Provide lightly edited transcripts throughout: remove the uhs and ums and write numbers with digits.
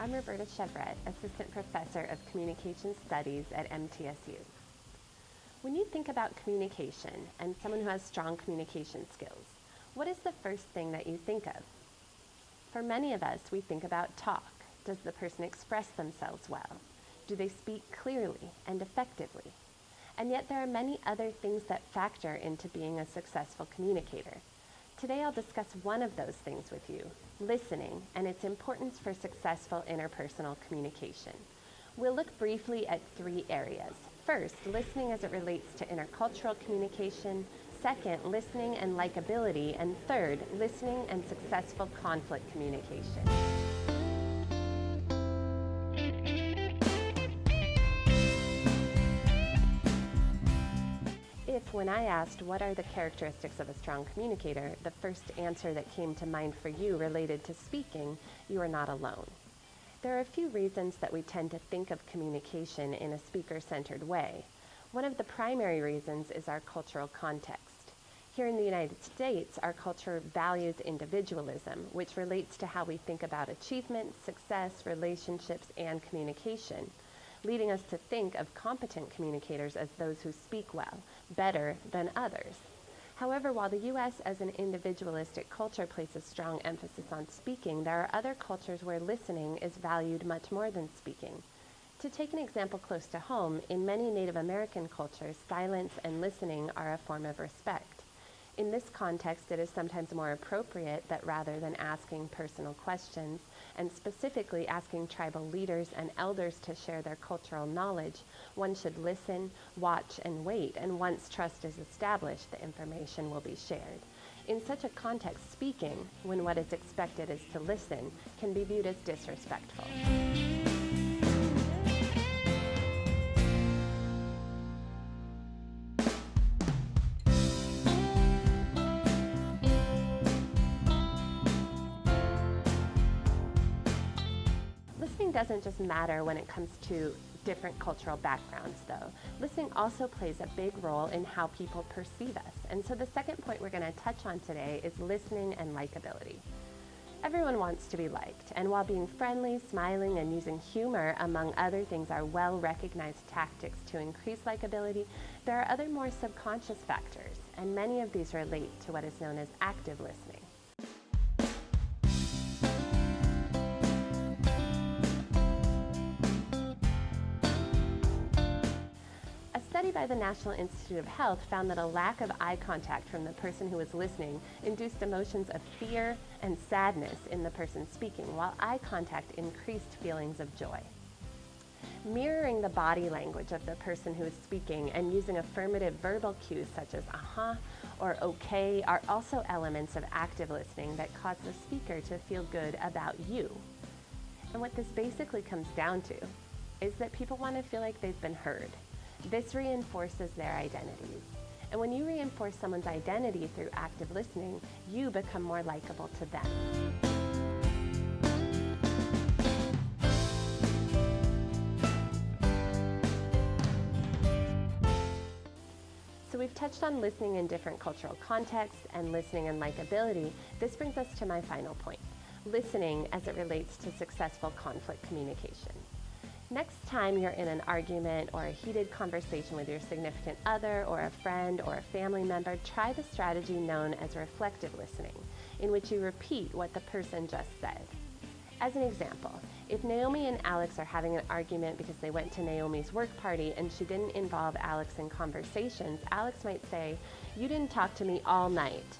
I'm Roberta Chevrette, Assistant Professor of Communication Studies at MTSU. When you think about communication and someone who has strong communication skills, what is the first thing that you think of? For many of us, we think about talk. Does the person express themselves well? Do they speak clearly and effectively? And yet there are many other things that factor into being a successful communicator. Today I'll discuss one of those things with you, listening, and its importance for successful interpersonal communication. We'll look briefly at three areas. First, listening as it relates to intercultural communication. Second, listening and likability. And third, listening and successful conflict communication. If, when I asked what are the characteristics of a strong communicator, the first answer that came to mind for you related to speaking, you are not alone. There are a few reasons that we tend to think of communication in a speaker-centered way. One of the primary reasons is our cultural context. Here in the United States, our culture values individualism, which relates to how we think about achievement, success, relationships, and communication, leading us to think of competent communicators as those who speak well, better than others. However, while the U.S. as an individualistic culture places strong emphasis on speaking, there are other cultures where listening is valued much more than speaking. To take an example close to home, in many Native American cultures, silence and listening are a form of respect. In this context, it is sometimes more appropriate that rather than asking personal questions, and specifically asking tribal leaders and elders to share their cultural knowledge, one should listen, watch, and wait, and once trust is established, the information will be shared. In such a context, speaking, when what is expected is to listen, can be viewed as disrespectful. Listening doesn't just matter when it comes to different cultural backgrounds, though. Listening also plays a big role in how people perceive us. And so the second point we're going to touch on today is listening and likability. Everyone wants to be liked, and while being friendly, smiling, and using humor, among other things, are well-recognized tactics to increase likability, there are other more subconscious factors, and many of these relate to what is known as active listening. A study by the National Institute of Health found that a lack of eye contact from the person who was listening induced emotions of fear and sadness in the person speaking, while eye contact increased feelings of joy. Mirroring the body language of the person who is speaking and using affirmative verbal cues such as uh-huh or okay are also elements of active listening that cause the speaker to feel good about you. And what this basically comes down to is that people want to feel like they've been heard. This reinforces their identities. And when you reinforce someone's identity through active listening, you become more likable to them. So we've touched on listening in different cultural contexts and listening and likability. This brings us to my final point, listening as it relates to successful conflict communication. Next time you're in an argument or a heated conversation with your significant other or a friend or a family member, try the strategy known as reflective listening, in which you repeat what the person just said. As an example, if Naomi and Alex are having an argument because they went to Naomi's work party and she didn't involve Alex in conversations, Alex might say, "You didn't talk to me all night."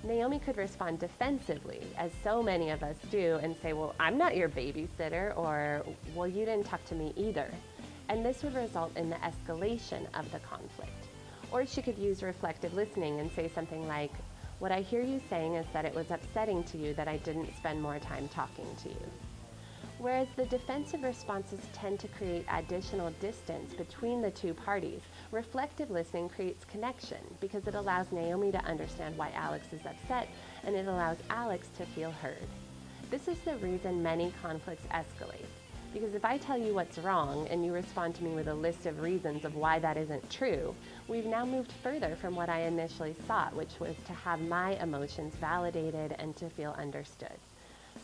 Naomi could respond defensively, as so many of us do, and say, "Well, I'm not your babysitter," or, "Well, you didn't talk to me either." And this would result in the escalation of the conflict. Or she could use reflective listening and say something like, "What I hear you saying is that it was upsetting to you that I didn't spend more time talking to you." Whereas the defensive responses tend to create additional distance between the two parties, reflective listening creates connection because it allows Naomi to understand why Alex is upset, and it allows Alex to feel heard. This is the reason many conflicts escalate, because if I tell you what's wrong and you respond to me with a list of reasons of why that isn't true, we've now moved further from what I initially sought, which was to have my emotions validated and to feel understood.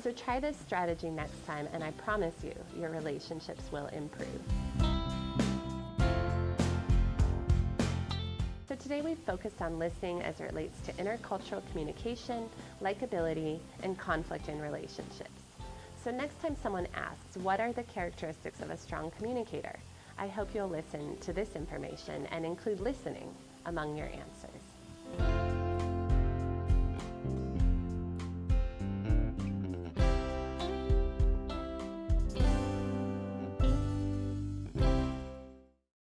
So try this strategy next time, and I promise you, your relationships will improve. So today we've focused on listening as it relates to intercultural communication, likability, and conflict in relationships. So next time someone asks, what are the characteristics of a strong communicator? I hope you'll listen to this information and include listening among your answers.